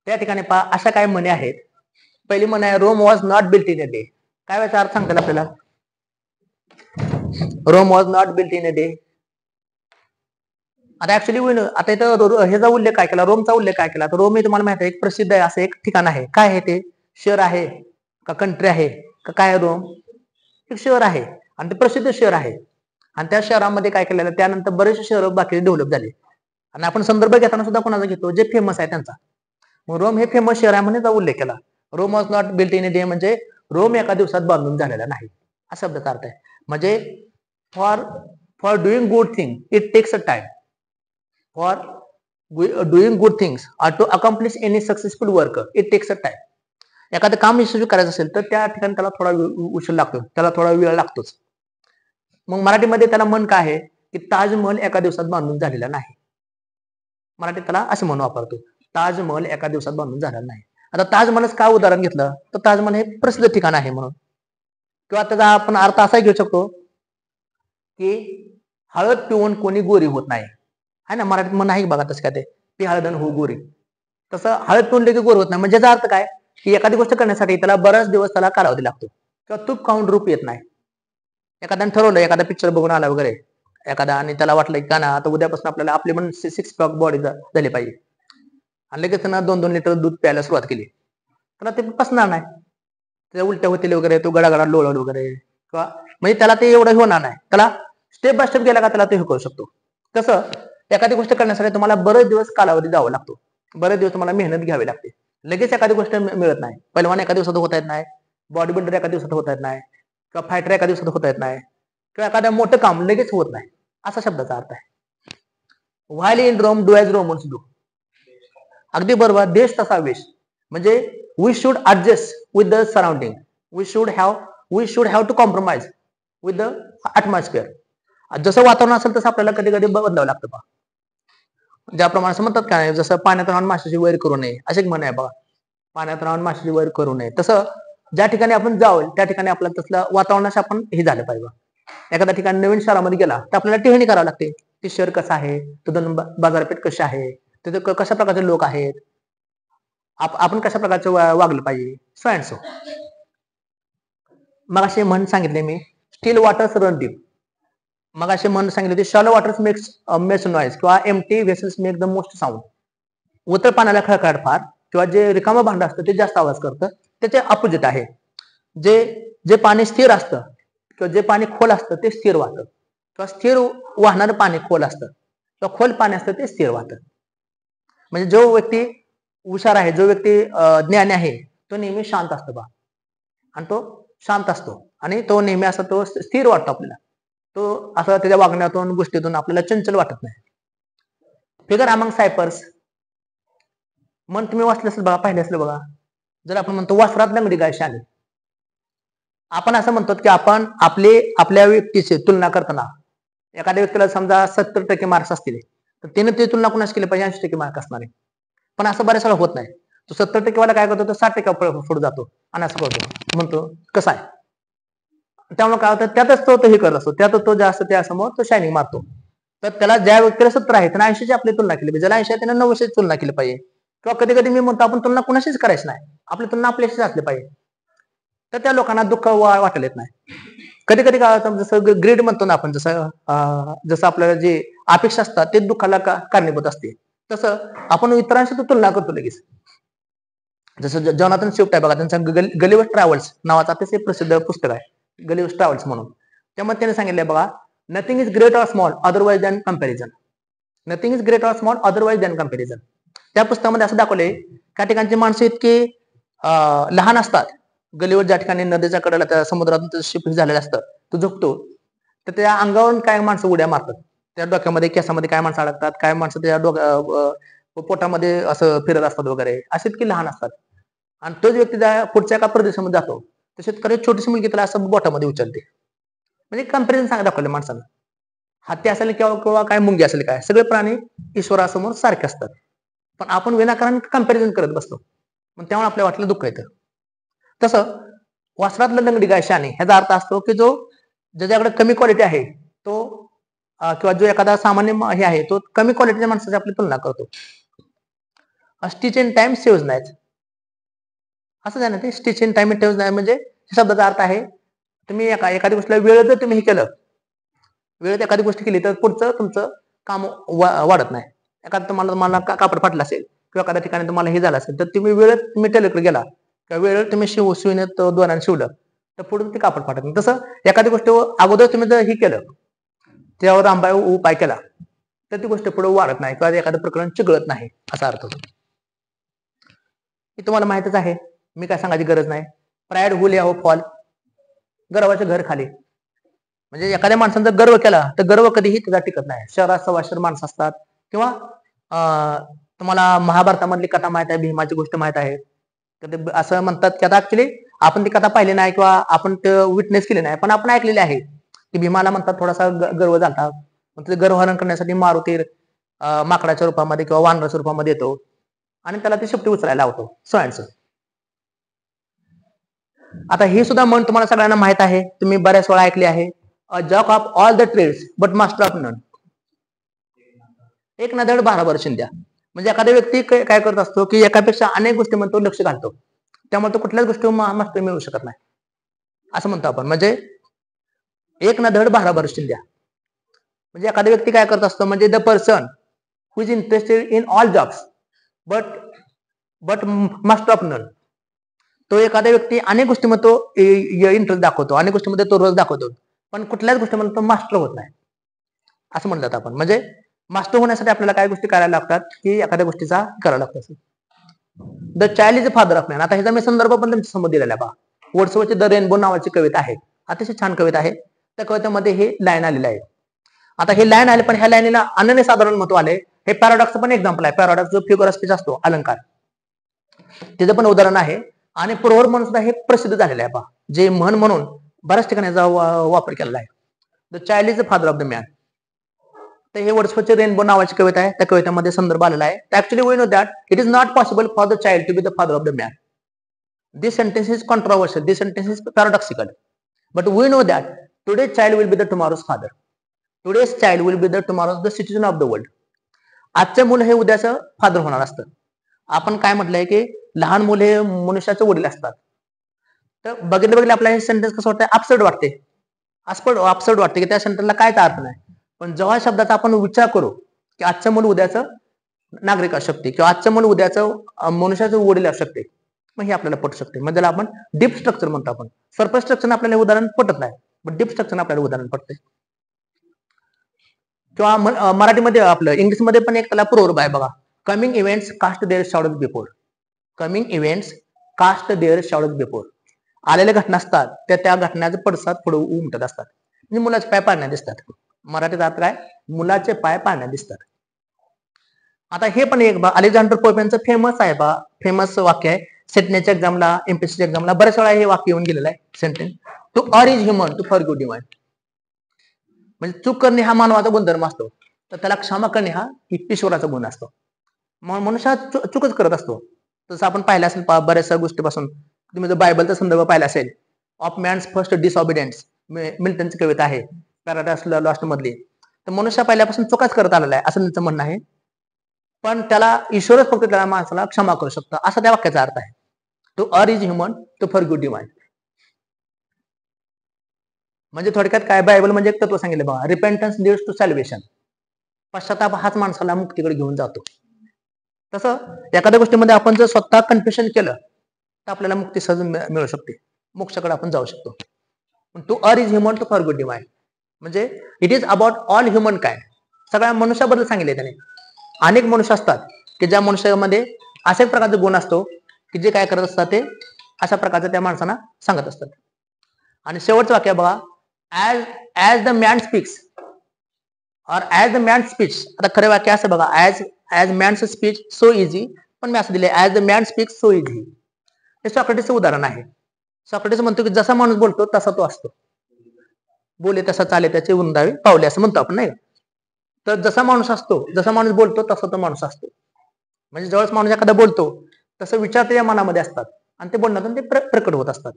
त्या ठिकाणी पहा अशा काही म्हणी आहेत. पहिली म्हण आहे Rome was not built in a day. काय याचा अर्थ सांगतात आपल्याला? Rome was not built in a day. आता ऍक्च्युली आता इथं ह्याचा उल्लेख काय केला, रोमचा उल्लेख काय केला? तर रोम हे तुम्हाला माहिती आहे एक प्रसिद्ध आहे असं एक ठिकाण आहे. काय आहे ते? शहर आहे का कंट्री आहे का काय आहे? रोम एक शहर आहे आणि ते प्रसिद्ध शहर आहे. आणि त्या शहरामध्ये काय केलेलं, त्यानंतर बरेचसे शहर बाकी डेव्हलप झाले. आणि आपण संदर्भ घेताना सुद्धा कोणाचा घेतो? जे फेमस आहे त्यांचा. मग रोम हे फेमस शहर आहे म्हणून उल्लेख केला. Rome was not built in a day म्हणजे रोम एका दिवसात बांधून झालेला नाही, असा शब्दाचा अर्थ आहे. म्हणजे for doing good thing it takes a time. For doing good things are to accomplish any successful work it takes a time. एखादं काम यशस्वी करायचं असेल तर त्या ठिकाणी त्याला थोडा उशीर लागतो, त्याला थोडा वेळ लागतोच. मग मराठीमध्ये त्याला म्हण काय आहे की ताजमहल एका दिवसात बांधून झालेला नाही. मराठीत त्याला असे म्हणून वापरतो, ताजमहल एका दिवसात बांधून झालेला नाही. आता ताजमहलच का उदाहरण घेतलं तर ताजमहल हे प्रसिद्ध ठिकाण आहे म्हणून. किंवा त्याचा आपण अर्थ असा घेऊ शकतो की हळद पिऊन कोणी गोरी होत नाही, है ना. मराठीत म्हण आहे बघा तसं काय, ते ती हळदन हो गोरी. तसं हळद पिऊन की गोरी होत नाही म्हणजे याचा अर्थ काय की एखादी गोष्ट करण्यासाठी त्याला बराच दिवस त्याला कालावधी लागतो किंवा तूप खाऊन रूप येत नाही. एखाद्याने ठरवलं, एखादा पिक्चर बघून आला वगैरे एखादा आणि त्याला वाटलं की का ना आता उद्यापासून आपल्याला आपली पण 6 पॅक बॉडी झाली पाहिजे आणि लगेच त्यानं 2-2 लिटर दूध प्यायला सुरुवात केली, त्याला ते पसणार नाही. त्याच्या उलट्या होतील वगैरे, तो गडागडा लोळल वगैरे, किंवा म्हणजे त्याला ते एवढं होणार नाही. त्याला स्टेप बाय स्टेप गेला का त्याला ते हे करू शकतो. तसं एखादी गोष्ट करण्यासाठी तुम्हाला बरेच दिवस कालावधी द्यावा लागतो, बरेच दिवस तुम्हाला मेहनत घ्यावी लागते. लगेच एखादी गोष्ट मिळत नाही. पहिलवान एका दिवसात होता येत नाही, बॉडी बिल्डर एका दिवसात होता येत नाही, किंवा फायटर एका दिवसात होता येत नाही, किंवा एखादं मोठं काम लगेच होत नाही, असा शब्दाचा अर्थ आहे. While in Rome do as Romans do. अगदी बरोबर, देश तसा वेश. म्हणजे we should adjust with the surrounding, we should have to compromise with the atmosphere. जसं वातावरण असेल तसं आपल्याला कधी कधी बदलावं लागतं बा. ज्याप्रमाणे म्हणतात काय, जसं पाण्यात राहून माशाची वैर करू नये असे एक म्हण आहे बघा, पाण्यात राहून माशाची वैर करू नये. तसं ज्या ठिकाणी आपण जाऊ त्या ठिकाणी आपल्याला तसलं वातावरणाशी आपण हे झालं पाहिजे. एखाद्या ठिकाणी नवीन शहरामध्ये गेला तर आपल्याला टेहणी करावी लागते, ते शहर कसं आहे, तिथं बाजारपेठ कशी आहे, तिथे कशा प्रकारचे लोक आहेत, आपण कशा प्रकारचं वागलं पाहिजे, सो अँड सो. मग असे म्हण सांगितले मी, स्टील वॉटर्स रन डीप. मग असे म्हण सांगितले होते, शॅलो वॉटर्स मेक्स नॉइज किंवा empty vessels make the most sound. उतर पाण्याला खळखळाट फार, किंवा जे रिकामं भांड असतं ते जास्त आवाज करतं. त्याचे अपोजिट आहे, जे पाणी स्थिर असतं किंवा जे पाणी खोल असतं ते स्थिर वाहतं, किंवा स्थिर वाहणारं पाणी खोल असतं किंवा खोल पाणी असतं ते स्थिर वाहतं. म्हणजे जो व्यक्ती हुशार आहे, जो व्यक्ती ज्ञानी आहे, तो नेहमी शांत असतो बा, आणि तो शांत असतो आणि तो नेहमी असा तो स्थिर वाटतो आपल्याला. तो असं त्याच्या वागण्यातून गोष्टीतून आपल्याला चंचल वाटत नाही. फिगर अमंग सायपर्स मन तुम्ही वाचले असेल बघा, पाहिले असेल बघा. जर आपण म्हणतो वासरात लंगडी गाय शाली, आपण असं म्हणतो की आपण आपल्या व्यक्तीची तुलना करताना एखाद्या व्यक्तीला समजा 70% मार्क्स असतील तर त्याने ते तुलना कुणाशी केली पाहिजे 80% मार्क असणारे. पण असं बऱ्याच वेळा होत नाही. तो 70% वाला काय करतो, तो 60% पुढे जातो आणि असं करतो, म्हणतो कसं आहे. त्यामुळे काय होतं, त्यातच तो हे करत असतो, त्यातच तो जास्त त्यासमोर तो शायनिंग मारतो. तर त्याला ज्या व्यक्तीला 70 आहे त्याने 80ची आपली तुलना केली पाहिजे, ज्याला 80 आहे त्याने 90ची तुलना केली पाहिजे. किंवा कधी कधी मी म्हणतो आपण तुलना कुणाशीच करायची नाही, आपली तुलना आपल्याशीच असली पाहिजे. तर त्या लोकांना दुःख वाटलं येत नाही. कधी कधी काय होतं, जसं ग्रीड म्हणतो ना आपण, जसं आपल्याला जे अपेक्षा असतात ते दुःखाला कारणीभूत असते. तसं आपण इतरांशी तुलना करतो लगेच. जसं जॉनाथन स्विफ्ट आहे बघा, त्यांचं गलिवर ट्रॅव्हल्स नावाचं अतिशय प्रसिद्ध पुस्तक आहे, गलिवर ट्रॅव्हल्स म्हणून. त्यामध्ये त्याने सांगितलंय बघा, nothing is great or small otherwise than comparison. Nothing is great or small otherwise than comparison. त्या पुस्तकामध्ये असं दाखवलंय त्या ठिकाणची माणसं इतकी लहान असतात, गलीवर ज्या ठिकाणी नदीच्या कडेला त्या समुद्रातून शिप झालेलं असतं, तो झुकतो तर त्या अंगावरून काय माणसं उड्या मारतात, त्या डोक्यामध्ये केसामध्ये काय माणसं अडकतात, काय माणसं त्या पोटामध्ये असं फिरत असतात वगैरे, असे इतकी लहान असतात. आणि तोच व्यक्ती पुढच्या एका प्रदेशामध्ये जातो तर शेतकरी छोटीशी मुलगी त्याला असं बोटामध्ये उचलते. म्हणजे कंपॅरिझन सांगा दाखवले माणसानं. हत्ती असेल किंवा काय मुंगी असेल, काय सगळे प्राणी ईश्वरासमोर सारखे असतात, पण आपण विनाकारण कंपॅरिझन करत बसतो, मग त्यामुळे आपल्याला वाटलं दुःख येतं. तसं वासरातलं लंगडी गाय शाने ह्याचा अर्थ असतो की ज्याच्याकडे कमी क्वालिटी आहे तो, किंवा जो एखादा सामान्य हे आहे तो कमी क्वालिटीच्या माणसाची आपली तुलना करतो. स्टिच इन टाइम सेव्ह नाही, असं आहे ना ते. स्टिच इन टाइम ठेवत नाही म्हणजे शब्दाचा अर्थ आहे तुम्ही एखाद्या गोष्टीला वेळ जर तुम्ही हे केलं, वेळेत एखादी गोष्ट केली तर पुढचं तुमचं काम वाढत नाही. एखादं तुम्हाला कापड फाटलं असेल किंवा एखाद्या ठिकाणी तुम्हाला हे झालं असेल तर तुम्ही वेळेत तुम्ही टेलरकडे गेला किंवा वेळेत तुम्ही शिवण्यात दोराने शिवलं तर पुढे ते कापड फाटत नाही. तसं एखादी गोष्ट अगोदर तुम्ही जर हे केलं, त्यावर उपाय केला तर ती गोष्ट पुढे वाढत नाही किंवा एखादं प्रकरण चिघळत नाही, असा अर्थ होतो. हे तुम्हाला माहितच आहे, मी काय सांगायची गरज नाही. प्राईड हुल या फॉल, गर्वाचे घर खाली. म्हणजे एखाद्या माणसाने जर गर्व केला तर गर्व कधीही त्याचा टिकत नाही. शहरात सवाशर माणसं असतात किंवा तुम्हाला महाभारतामधली कथा माहित आहे, भीमाची गोष्ट माहित आहे. तर असं म्हणतात की आता ऍक्च्युली आपण ती कथा पाहिली नाही किंवा आपण ते विटनेस केली नाही, पण आपण ऐकलेले आहे की भीमाला म्हणतात थोडासा गर्व झाला, ते गर्वहरण करण्यासाठी मारुती माकडाच्या रूपामध्ये किंवा वानराच्या रूपामध्ये येतो आणि त्याला ती शेपटी उचलायला लावतो. सो आता हे सुद्धा म्हण तुम्हाला सगळ्यांना माहित आहे, तुम्ही बऱ्याच वेळा ऐकले आहे. A jack of all the trades but master of none. एक ना धड 12 वर्षिंद्या. म्हणजे एखादा व्यक्ती काय करत असतो की एकापेक्षा अनेक गोष्टी म्हणतो, लक्ष घालतो, त्यामुळे तो कुठल्याच गोष्टी मास्टर मिळू शकत नाही, असं म्हणतो आपण. म्हणजे एक ना धड 12 वर्षिंद्या. म्हणजे एखादा व्यक्ती काय करत असतो, म्हणजे the person who is interested in all jobs but master of none. तो एखादा व्यक्ती अनेक गोष्टीमध्ये तो इंटरेस्ट दाखवतो, अनेक गोष्टीमध्ये तो रस दाखवतो, पण कुठल्याच गोष्टीमध्ये तो मास्टर होत नाही, असं म्हणतात आपण. म्हणजे मास्टर होण्यासाठी आपल्याला काय गोष्टी करायला लागतात की एखाद्या गोष्टीचा करायला लागतात. The child is the father of man. आता ह्याचा मी संदर्भ पण तुमच्या समोर दिलेला आहे पहा. वर्ड्सवर्थची द रेनबो नावाची कविता आहे, अतिशय छान कविता आहे. त्या कवितेमध्ये हे लाईन आलेलं आहे. आता हे लाईन आले, पण ह्या लाईनीला अनन्यसाधारण महत्व आले. हे पॅराडॉक्स पण एक्झाम्पल आहे. पॅराडॉक्स जो फिगर स्पीच असतो, अलंकार, त्याचं पण उदाहरण आहे. आणि पुरवर म्हणून सुद्धा हे प्रसिद्ध झालेलं आहे पहा, जे म्हण म्हणून बऱ्याच ठिकाणी याचा वापर केलेला आहे. The child is the father of the man. तर हे वर्ड्सवर्थची रेनबो नावाची कविता आहे, त्या कवितेमध्ये संदर्भ आलेला आहे. Actually we know that it is not possible for the child to be the father of the man. This sentence is controversial, this sentence is paradoxical, but we know that today child will be the tomorrow's father. Today's child will be the tomorrow's the citizen of the world. आजचं मुलं हे उद्याचं father होणार असतं. आपण काय म्हटलंय की लहान मुले मनुष्याचे वडील असतात. तर बघितलं आपल्याला हे सेंटेन्स कसं वाटतं, अपसर्ड वाटते, अपसर्ड वाटते की त्या सेंटेन्सला कायच अर्थ नाही. पण जेव्हा शब्दाचा आपण विचार करू की आजचं मूल उद्याचं नागरिक असू शकते किंवा आजचं मूल उद्याचं मनुष्याचं वडील असू शकते, मग हे आपल्याला पटू शकते. म्हणजे त्याला आपण डीप स्ट्रक्चर म्हणतो. आपण सरफेस स्ट्रक्चर आपल्याला उदाहरण पटत नाही, पण डीप स्ट्रक्चर आपल्याला उदाहरण पटते. किंवा मराठीमध्ये आपलं इंग्लिशमध्ये पण एक त्याला प्रोवर्ब आहे बघा, coming events cast their shadows before. Coming events cast their shadows before. आलेल्या घटना असतात त्या घटनाचे पडसाद पुढे उमटत असतात. म्हणजे मुलाचे पाय पाळण्यात दिसतात. मराठीत अर्थ काय, मुलाचे पाय पाळण्यात दिसतात. आता हे पण एक अलेक्झांडर पोप यांचं फेमस आहे बा, फेमस वाक्य आहे. सेटनेच्या एक्झामला, एमपीएससीच्या एक्झामला बऱ्याच वेळा हे वाक्य येऊन गेलेलं आहे sentence. To err is human to forgive divine. म्हणजे चूक करणे हा मानवाचा गुणधर्म असतो, तर त्याला क्षमा करणे हा ईश्वराचा गुण असतो. मनुष्य चूकच करत असतो. तसं आपण पाहिलं असेल बऱ्याचशा गोष्टीपासून. तुम्ही जर बायबलचा संदर्भ पाहिला असेल, ऑफ मॅन्स फर्स्ट डिसऑबिडियन्स, मिल्टनची कविता आहे पॅराडाइज लॉस्ट मधली. तर मनुष्य पहिल्यापासून चुकाच करत आलेला आहे असं त्यांचं म्हणणं आहे, पण त्याला ईश्वरच फक्त त्याला माणसाला क्षमा करू शकतो, असा त्या वाक्याचा अर्थ आहे. To err is human to forgive divine. म्हणजे थोडक्यात काय, बायबल म्हणजे एक तत्व सांगितलं बघा, रिपेंटन्स लीड्स टू सॅल्वेशन. पश्चाताप हाच माणसाला मुक्तीकडे घेऊन जातो. तसं एखाद्या गोष्टीमध्ये आपण जर स्वतः कन्फ्युशन केलं तर आपल्याला मुक्ती सहज मिळू शकते, मोक्षाकडे आपण जाऊ शकतो. To err is human to forgive divine म्हणजे it is about all humankind. सगळ्या मनुष्याबद्दल सांगितले त्याने. अनेक मनुष्य असतात की ज्या मनुष्यामध्ये अशा प्रकारचे गुण असतो की जे काय करत असतात ते अशा प्रकारचे त्या माणसांना सांगत असतात. आणि शेवटचं वाक्य बघा, ऍज द मॅन स्पीक्स और ऍज द मॅन स्पीच. आता खरं वाक्य असं बघा, as man's speech so easy, पण मी असं दिले as the man speaks so easy. हे सॉक्रेटिसचं उदाहरण आहे. सॉक्रेटिस म्हणतो की जसा माणूस बोलतो तसा तो असतो, बोले तसा चाले त्याचे वृंदावे पावले, असं म्हणतो आपण नाही का. तर जसा माणूस असतो, जसा माणूस बोलतो तसा तो माणूस असतो. म्हणजे जवळच माणूस एखादा बोलतो तसं विचार त्याच्या मनामध्ये असतात आणि ते बोलण्यातून ते प्रकट होत असतात.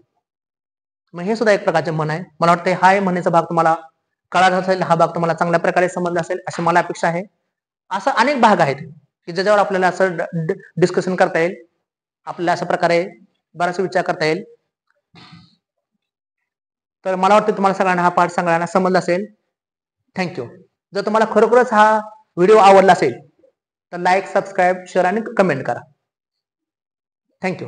मग हे सुद्धा एक प्रकारचे मन आहे. मला वाटतं हा म्हणण्याचा भाग तुम्हाला कळाला असेल, हा भाग तुम्हाला चांगल्या प्रकारे समजला असेल अशी मला अपेक्षा आहे. असं अनेक भाग आहेत की ज्याच्यावर आपल्याला असं डिस्कशन करता येईल, आपल्याला अशा प्रकारे बराच विचार करता येईल. तर मला वाटतं तुम्हाला सगळ्यांना हा पाठ सगळ्यांना समजला असेल. थँक्यू. जर तुम्हाला खरोखरच हा व्हिडिओ आवडला असेल तर लाईक, सबस्क्राईब, शेअर आणि कमेंट करा. थँक्यू.